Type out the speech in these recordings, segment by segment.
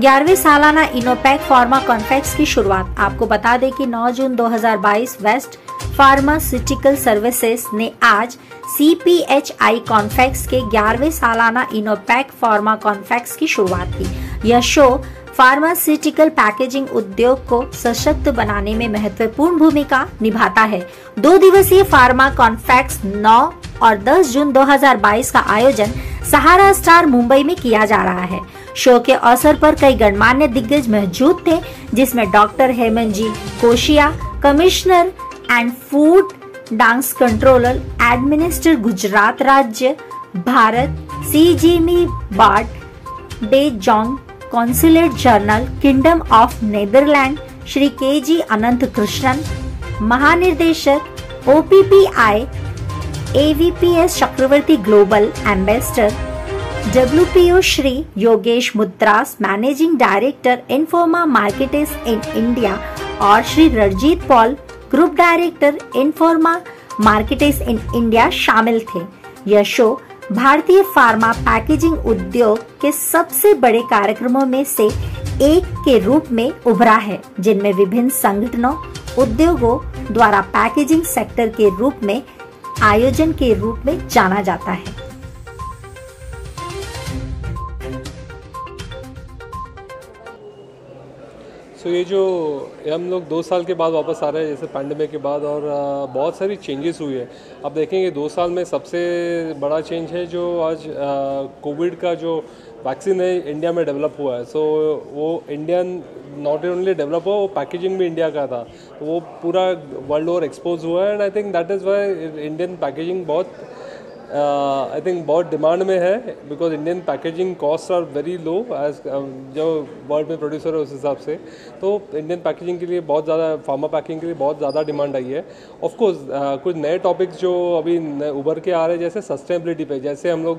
11वीं सालाना इनोपैक pharma conference की शुरुआत। आपको बता दें कि 9 जून 2022 वेस्ट फार्मास्यूटिकल सर्विसेज ने आज CPHI कॉन्फ्रेंस के 11वें सालाना इनोपैक फार्मा कॉन्फ्रेंस की शुरुआत की। यह शो फार्मास्यूटिकल पैकेजिंग उद्योग को सशक्त बनाने में महत्वपूर्ण भूमिका निभाता है। 2 दिवसीय फार्मा कॉन्फ्रेंस 9 और 10 जून 2022 का आयोजन सहारा स्टार मुंबई में किया जा रहा है। शो के अवसर पर कई गणमान्य दिग्गज मौजूद थे, जिसमें doctor Hemant ji Koshia, commissioner and food डांस कंट्रोलर एडमिनिस्टर गुजरात राज्य भारत, सीजीमी Bart de Jong consulate general Kingdom of Netherlands, Shri KG Anantha Krishnan, महानिर्देशक OPPI AVPS Chakravarthy global ambassador, WPO Shri Yogesh Mudras managing director Informa marketing in India और Shri Ranjit Paul group director Informa marketing in India शामिल थे। यह show भारतीय pharma packaging उद्योग के सबसे बड़े कार्यक्रमों में से एक के रूप में उभरा है, जिनमें विभिन्न संगठनों उद्योगों द्वारा पैकेजिंग सेक्टर के रूप में आयोजन के रूप में जाना जाता है। ये जो हम लोग 2 साल के बाद वापस आ रहे हैं, जैसे पैंडेमिक के बाद, और बहुत सारी चेंजेस हुई है। अब देखेंगे 2 साल में सबसे बड़ा चेंज है जो आज कोविड का जो वैक्सीन है इंडिया में डेवलप हुआ है। वो इंडियन नॉट ओनली डेवलप हुआ, वो पैकेजिंग भी इंडिया का था, वो पूरा वर्ल्ड ओवर एक्सपोज हुआ है। And I think that is why Indian packaging बहुत डिमांड में है, because Indian packaging cost are very low as जो वर्ल्ड में प्रोड्यूसर है उस हिसाब से। तो इंडियन पैकेजिंग के लिए बहुत ज़्यादा, फार्मा पैकिंग के लिए बहुत ज़्यादा डिमांड आई है। ऑफ कोर्स कुछ नए टॉपिक्स जो अभी उभर के आ रहे हैं, जैसे सस्टेनेबिलिटी पे, जैसे हम लोग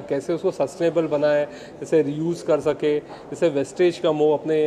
कैसे उसको सस्टेनेबल बनाएं, जैसे रीयूज़ कर सके, जैसे वेस्टेज कम हो, अपने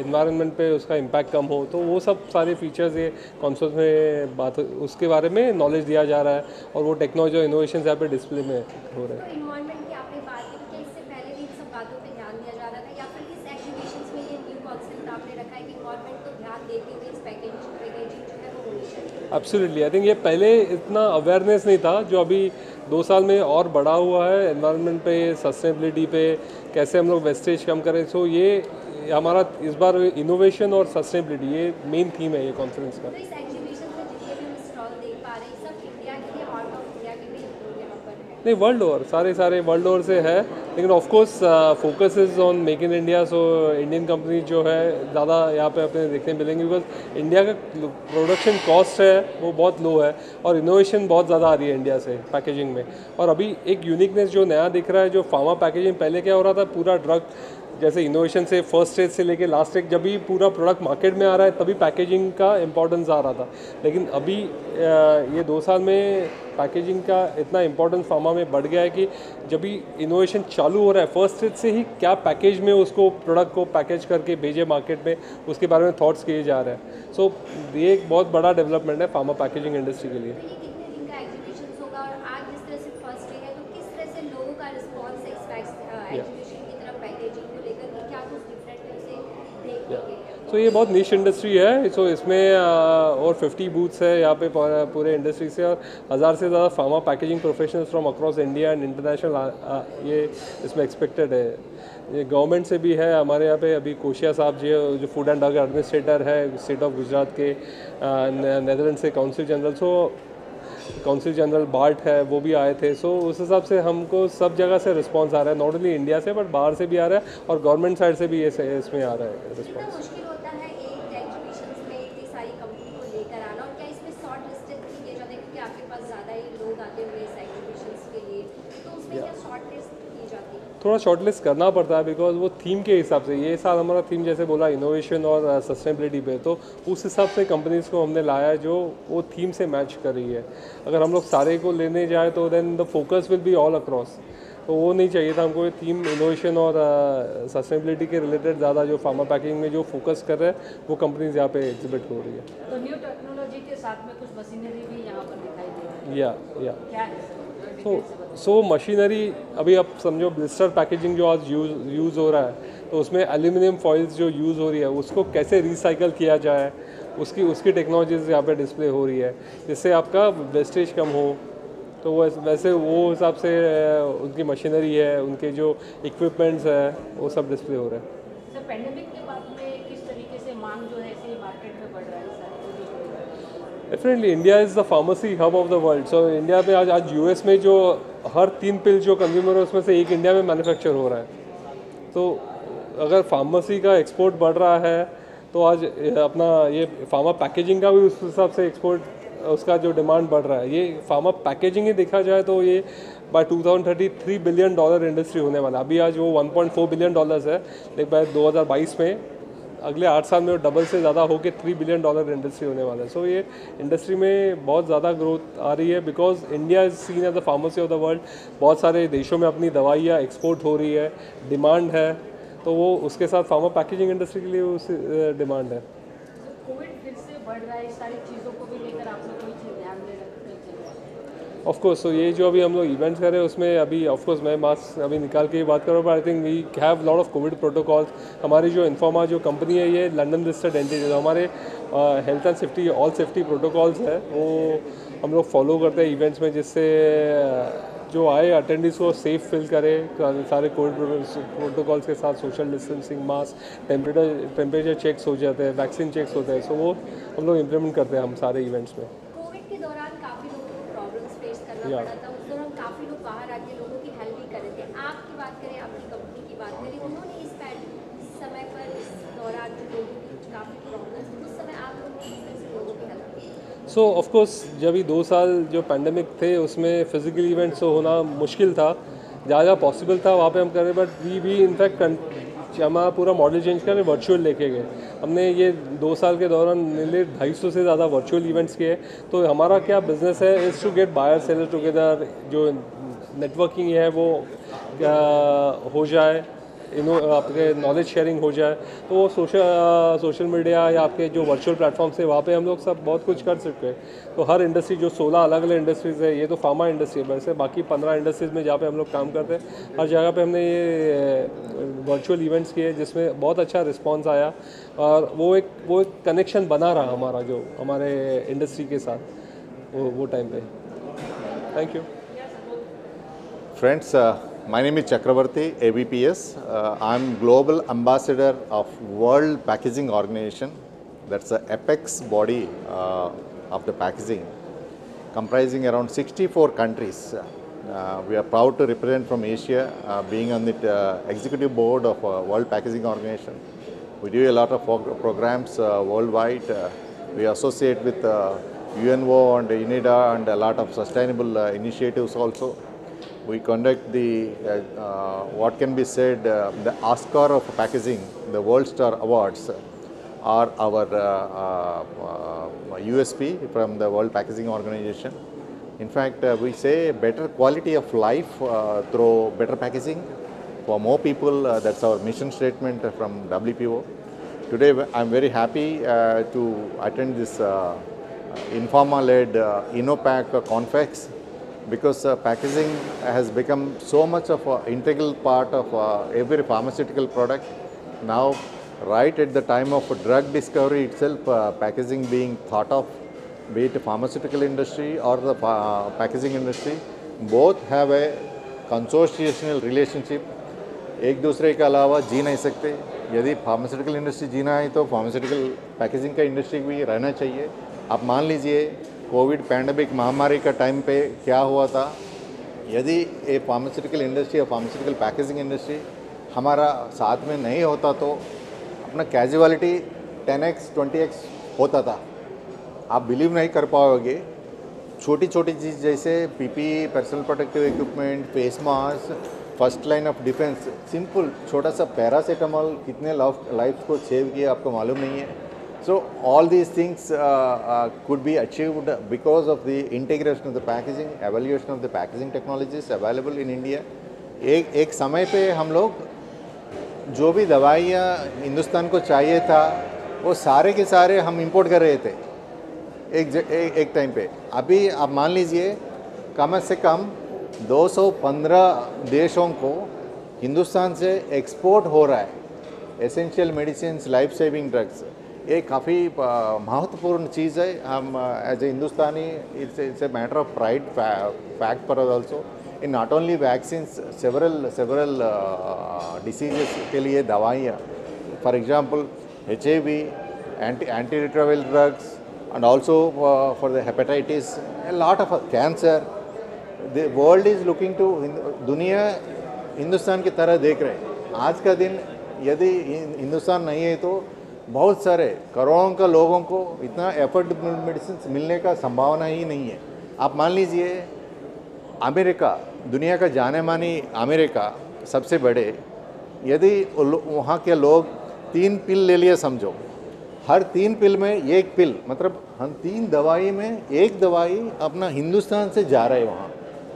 इन्वायरमेंट पे उसका इम्पैक्ट कम हो। तो वो सब सारे फीचर्स ये कॉन्फ्रेंस में बात, उसके बारे में नॉलेज दिया जा रहा है, और वो टेक्नोलॉजी और इनोवेशन यहाँ पे डिस्प्ले में हो रहे हैं। तो इन्वायरमेंट की आपने बात की कि इससे पहले भी इन सब बातों पे ध्यान दिया जा रहा था, या फिर इस एग्जीबिशंस में ये न्यू कॉन्सेप्ट आपने रखा है कि इन्वायरमेंट को ध्यान देते हुए इस पैकेजिंग जो है वो होनी चाहिए? एब्सोल्युटली, आई थिंक ये पहले इतना अवेयरनेस नहीं था, जो अभी 2 साल में और बढ़ा हुआ है एनवायरनमेंट पे, सस्टेनेबिलिटी पे, कैसे हम लोग वेस्टेज कम करें। सो ये हमारा इस बार इनोवेशन और सस्टेनेबिलिटी ये मेन थीम है ये कॉन्फ्रेंस का। तो इस एग्जीबिशन में जितने भी हम स्टॉल देख पा रहे हैं, सब इंडिया के लिए, आउट ऑफ इंडिया के भी लोग यहाँ पर हैं? नहीं, वर्ल्ड ओवर, सारे वर्ल्ड ओवर से है, लेकिन of course focus is on make in India. So Indian company जो है ज़्यादा यहाँ पे अपने देखने मिलेंगी, बिकॉज इंडिया का प्रोडक्शन कॉस्ट है वो बहुत लो है, और इनोवेशन बहुत ज़्यादा आ रही है इंडिया से पैकेजिंग में। और अभी एक यूनिकनेस जो नया दिख रहा है, जो फार्मा पैकेजिंग, पहले क्या हो रहा था, पूरा ड्रग जैसे इनोवेशन से फर्स्ट स्टेज से लेके लास्ट स्टेज, जब भी पूरा प्रोडक्ट मार्केट में आ रहा है तभी पैकेजिंग का इम्पोर्टेंस आ रहा था। लेकिन अभी ये 2 साल में पैकेजिंग का इतना इम्पोर्टेंस फार्मा में बढ़ गया है कि जब भी इनोवेशन चालू हो रहा है, फर्स्ट स्टेज से ही क्या पैकेज में उसको प्रोडक्ट को पैकेज करके भेजे मार्केट में, उसके बारे में थॉट्स किए जा रहे हैं। सो ये एक बहुत बड़ा डेवलपमेंट है फार्मा पैकेजिंग इंडस्ट्री के लिए। कितने दिन का एग्जीबिशन होगा, और आज जिस तरह से फर्स्ट डे है, तो किस तरह से लोगों का रिस्पॉन्स है इस एग्जीबिशन की तरफ पैकेजिंग को लेकर, कि क्या कुछ डिफरेंट है उसे देखने? तो ये बहुत निश इंडस्ट्री है। सो इसमें और 50 बूथ्स है यहाँ पे पूरे इंडस्ट्री से, और 1000 से ज़्यादा pharma packaging professionals from across India and international ये इसमें एक्सपेक्टेड है। ये गवर्नमेंट से भी है, हमारे यहाँ पे अभी कोशिया साहब जी जो फूड एंड ड्रग एडमिनिस्ट्रेटर है स्टेट ऑफ गुजरात के, नेदरलैंड से council general, council general BART है, वो भी आए थे। सो उस हिसाब से हमको सब जगह से रिस्पांस आ रहा है, नॉट ओनली इंडिया से बट बाहर से भी आ रहा है, और गवर्नमेंट साइड से भी इसमें आ रहा है रिस्पांस। मुश्किल होता है एक एग्जीबिशंस में इतनी सारी कंपनी को लेकर आना, और क्या इसमें शॉर्ट लिस्टेड भी किए जाते हैं, क्योंकि आपके पास ज़्यादा ही लोग आते हुए इस एग्जीबिशंस के लिए, तो उसमें क्या शॉर्ट लिस्ट की जाती है? थोड़ा शॉर्टलिस्ट करना पड़ता है, बिकॉज वो थीम के हिसाब से, ये साल हमारा थीम जैसे बोला इनोवेशन और सस्टेनेबिलिटी पे, तो उस हिसाब से कंपनीज को हमने लाया है जो वो थीम से मैच कर रही है। अगर हम लोग सारे को लेने जाए तो then the focus will be all across, तो वो नहीं चाहिए था हमको। थीम इनोवेशन और सस्टेनेबिलिटी के रिलेटेड ज़्यादा जो फार्मा पैकिंग में जो फोकस कर रहे हैं वो कंपनीज यहाँ पे एग्जिबिट हो रही है। तो न्यू टेक्नोलॉजी के साथ में कुछ मशीनरी भी यहाँ पर दिखाई दे रही है, या क्या है? सो मशीनरी, अभी आप समझो ब्लिस्टर पैकेजिंग जो आज यूज़ हो रहा है, तो उसमें एल्यूमिनियम फॉइल्स जो यूज़ हो रही है उसको कैसे रिसाइकल किया जाए, उसकी टेक्नोलॉजीज यहाँ पे डिस्प्ले हो रही है, जिससे आपका वेस्टेज कम हो। तो वैसे वो हिसाब से उनकी मशीनरी है, उनके जो इक्विपमेंट्स है, वो सब डिस्प्ले हो रहे हैं। सर, पैंडेमिक के बाद में किस तरीके से मांग जो है इसी मार्केट में बढ़ रहा है sir? Definitely India is the pharmacy hub of the world. So India में आज यूएस में जो हर 3 पिल जो कंज्यूमर है उसमें से एक इंडिया में मैन्युफैक्चर हो रहा है। तो अगर फार्मेसी का एक्सपोर्ट बढ़ रहा है तो आज अपना ये फार्मा पैकेजिंग का भी उस हिसाब से एक्सपोर्ट उसका जो डिमांड बढ़ रहा है। ये फार्मा पैकेजिंग ही देखा जाए तो ये बाय 2030 $3 बिलियन इंडस्ट्री होने वाला है। अभी आज वो $1.4 बिलियन है, लेकिन बाय 2022 में अगले 8 साल में वो डबल से ज़्यादा होकर $3 बिलियन इंडस्ट्री होने वाला है। सो ये इंडस्ट्री में बहुत ज़्यादा ग्रोथ आ रही है, because India is seen as the pharmacy of the world. बहुत सारे देशों में अपनी दवाइयाँ एक्सपोर्ट हो रही है, डिमांड है, तो वो उसके साथ फार्मा पैकेजिंग इंडस्ट्री के लिए उस डिमांड है। कोविड फिर से बढ़ रहा है, इस सारी चीज़ों को भी लेकर आप लोग कोई चीज़ ध्यान में रखते? ऑफ कोर्स, तो ये जो अभी हम लोग इवेंट्स कर रहे हैं उसमें अभी ऑफ कोर्स मैं मास्क अभी निकाल के बात कर रहा हूँ, but I think we have lot of covid protocols. हमारी जो इन्फॉर्मा जो कंपनी है ये लंदन लिस्टेड एंटिटी है, हमारे health and safety all safety protocols है वो हम लोग फॉलो करते हैं इवेंट्स में, जिससे जो आए अटेंडीज को सेफ फील करे। सारे कोविड प्रोटोकॉल्स के साथ social distancing, mask, temperature checks हो जाते हैं, वैक्सीन चेक्स होते हैं। सो वो हम लोग इम्प्लीमेंट करते हैं हम सारे इवेंट्स में। कोविड के दौरान काफ़ी लोगों को प्रॉब्लम्स फेस करना पड़ा था। उस दौरान काफ़ी लोग बाहर आके लोगों की हेल्प भी कर रहे थे। आपकी बात करें, आपकी कंपनी की बात करें, उन्होंने इस समय पर इस दौरान जो लोगों की काफ़ी प्रॉब्लम्स थी, उस समय आप लोगों ने किस तरह से लोगों की हेल्प की? सो ऑफकोर्स जब ये 2 साल जो पैंडमिक थे उसमें फिजिकल इवेंट्स तो होना मुश्किल था, जहाँ पॉसिबल था वहाँ पे हम कर रहे, बट वी इनफैक्ट हमारा पूरा मॉडल चेंज करके वर्चुअल लेके गए। हमने ये 2 साल के दौरान नियरली 250 से ज़्यादा वर्चुअल इवेंट्स किए। तो हमारा क्या बिजनेस है is to get buyer seller together, जो नेटवर्किंग है वो हो जाए, आपके नॉलेज शेयरिंग हो जाए। तो वो सोशल मीडिया या आपके जो वर्चुअल प्लेटफॉर्म्स है वहाँ पे हम लोग सब बहुत कुछ कर सकते हैं। तो हर इंडस्ट्री जो 16 अलग अलग इंडस्ट्रीज़ है, ये तो फार्मा इंडस्ट्री है, वैसे बाकी 15 इंडस्ट्रीज़ में जहाँ पे हम लोग काम करते हैं हर जगह पे हमने ये वर्चुअल इवेंट्स किए, जिसमें बहुत अच्छा रिस्पॉन्स आया और वो एक कनेक्शन बना रहा हमारा जो हमारे इंडस्ट्री के साथ वो टाइम पे। Thank you friends. My name is Chakravarti, ABPS. I'm Global Ambassador of World Packaging Organization. That's the apex body of the packaging, comprising around 64 countries. We are proud to represent from Asia, being on the executive board of World Packaging Organization. We do a lot of programs worldwide. We associate with UNO and UNIDA and a lot of sustainable initiatives also. We conduct the what can be said the Oscar of packaging, the World Star Awards are our USP from the World Packaging Organization. In fact, we say better quality of life through better packaging for more people. That's our mission statement from WPO. Today, I'm very happy to attend this Informa-led InnoPack Confex, because packaging has become so much of an integral part of every pharmaceutical product. Now, right at the time of drug discovery itself, packaging being thought of, be it pharmaceutical industry or the packaging industry, both have a consortial relationship. एक दूसरे के अलावा जी नहीं सकते। यदि pharmaceutical industry जीना है तो pharmaceutical packaging का इंडस्ट्री भी रहना चाहिए। आप मान लीजिए कोविड पैंडमिक महामारी का टाइम पे क्या हुआ था, यदि ये फार्मास्यूटिकल इंडस्ट्री और फार्मास्यूटिकल पैकेजिंग इंडस्ट्री हमारा साथ में नहीं होता तो अपना कैजुअलिटी 10x 20x होता था। आप बिलीव नहीं कर पाओगे, छोटी छोटी चीज़ जैसे PPE, personal protective equipment, face mask, first line of defence, simple छोटा सा पैरासीटामॉल कितने लाइफ को सेव किया आपको मालूम नहीं है। So all these things could be achieved because of the integration of the packaging, evaluation of the packaging technologies available in India. एक समय पे हम लोग जो भी दवाइयाँ हिंदुस्तान को चाहिए था वो सारे के सारे हम इंपोर्ट कर रहे थे एक टाइम पे। अभी आप मान लीजिए कम से कम 215 देशों को हिंदुस्तान से एक्सपोर्ट हो रहा है। Essential medicine, life saving drugs, ये काफ़ी महत्वपूर्ण चीज़ है. हम as a Hindustani, it's a matter of pride fact for us also. In not only vaccines, several diseases के लिए दवाइयाँ, for example HIV, antiretroviral drugs, and also for the hepatitis, a lot of cancer. The world is looking to, दुनिया हिंदुस्तान की तरह देख रहे हैं. आज का दिन यदि हिंदुस्तान नहीं है तो बहुत सारे करोड़ों का लोगों को इतना एफोर्डेबल मेडिसिन मिलने का संभावना ही नहीं है. आप मान लीजिए अमेरिका, दुनिया का जाने मानी अमेरिका सबसे बड़े, यदि वहाँ के लोग 3 पिल ले लिया समझो, हर 3 पिल में एक पिल, मतलब हम 3 दवाई में एक दवाई अपना हिंदुस्तान से जा रहे हैं वहाँ.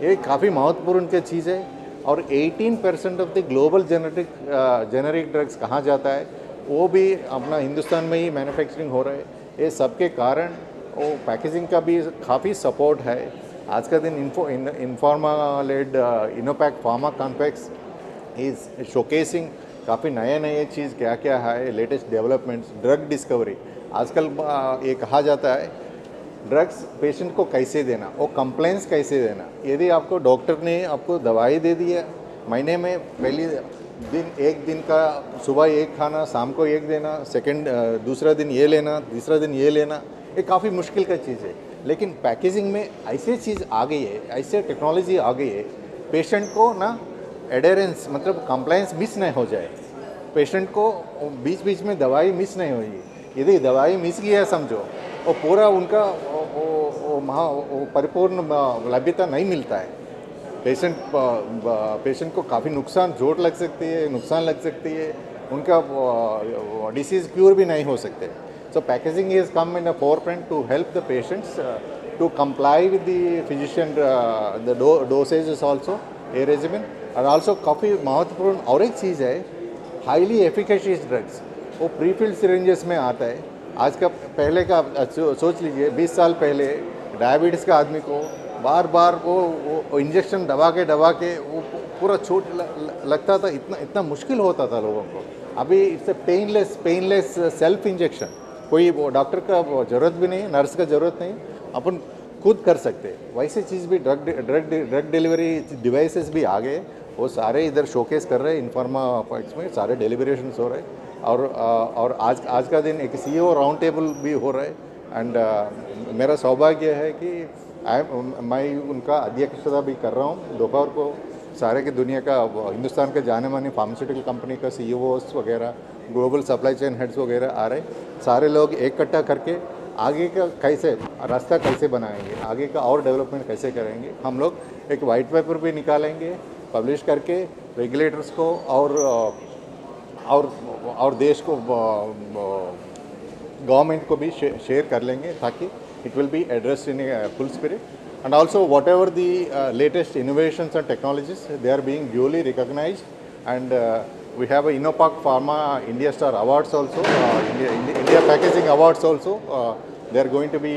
ये काफ़ी महत्वपूर्ण की चीज़ है. और 18% of the global generic drugs कहाँ जाता है, वो भी अपना हिंदुस्तान में ही मैन्युफैक्चरिंग हो रहा है. ये सब के कारण वो पैकेजिंग का भी काफ़ी सपोर्ट है. आज का दिन इन्फॉर्मा लेड इनोपैक फार्मा कॉन्फेक्स इज शोकेसिंग काफ़ी नए चीज़ क्या क्या है, लेटेस्ट डेवलपमेंट्स, ड्रग डिस्कवरी. आजकल ये कहा जाता है ड्रग्स पेशेंट को कैसे देना, वो कंप्लेंट्स कैसे देना. यदि आपको डॉक्टर ने आपको दवाई दे दी है, महीने में पहली दिन एक दिन का सुबह एक खाना, शाम को एक देना, दूसरा दिन ये लेना, तीसरा दिन ये लेना, ये काफ़ी मुश्किल का चीज़ है. लेकिन पैकेजिंग में ऐसी चीज़ आ गई है, ऐसे टेक्नोलॉजी आ गई है, पेशेंट को ना एडेरेंस, मतलब कंप्लायंस मिस नहीं हो जाए. पेशेंट को बीच बीच में दवाई मिस नहीं होगी. यदि दवाई मिस किया समझो, वो पूरा उनका वो परिपूर्ण लभ्यता नहीं मिलता है. पेशेंट को काफ़ी नुकसान, चोट लग सकती है, नुकसान लग सकती है, उनका डिसीज़ क्योर भी नहीं हो सकते. So packaging is come in the forefront to help the patients to comply with the physician, the dosage is also a regimen. और ऑल्सो काफ़ी महत्वपूर्ण और एक चीज़ है, हाईली एफिकेशियस ड्रग्स, वो प्रीफिल्ड सिरिंजेस में आता है. आज का पहले का सोच लीजिए, 20 साल पहले डायबिटीज़ का आदमी को बार बार वो इंजेक्शन दबा के वो पूरा चोट लगता था, इतना मुश्किल होता था लोगों को. अभी इट्स पेनलेस सेल्फ इंजेक्शन, कोई वो डॉक्टर का ज़रूरत भी नहीं, नर्स का ज़रूरत नहीं, अपन खुद कर सकते. वैसे चीज़ भी ड्रग डिलीवरी डिवाइसेस भी आ गए, वो सारे इधर शोकेस कर रहे हैं. इन्फॉर्मा पॉइंट्स में सारे डिलीवरेशंस हो रहे हैं. और आज का दिन एक CEO राउंड टेबल भी हो रहा है. एंड मेरा सौभाग्य है कि मैं उनका अध्यक्षता भी कर रहा हूँ. दोपहर को सारे की दुनिया का, हिंदुस्तान के जाने माने फार्मास्यूटिकल कंपनी का CEOs वगैरह, ग्लोबल सप्लाई चेन हेड्स वगैरह आ रहे. सारे लोग इकट्ठा करके आगे का रास्ता कैसे बनाएंगे, आगे का और डेवलपमेंट कैसे करेंगे. हम लोग एक वाइट पेपर भी निकालेंगे, पब्लिश करके रेगुलेटर्स को और देश को, गवर्नमेंट को भी शेयर कर लेंगे, ताकि it will be addressed in a full spirit. And also whatever the latest innovations and technologies, they are being duly recognized. And we have a Innopac Pharma India Star Awards also, India Packaging Awards also. They are going to be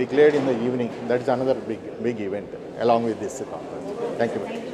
declared in the evening. That's another big event along with this conference. Thank you.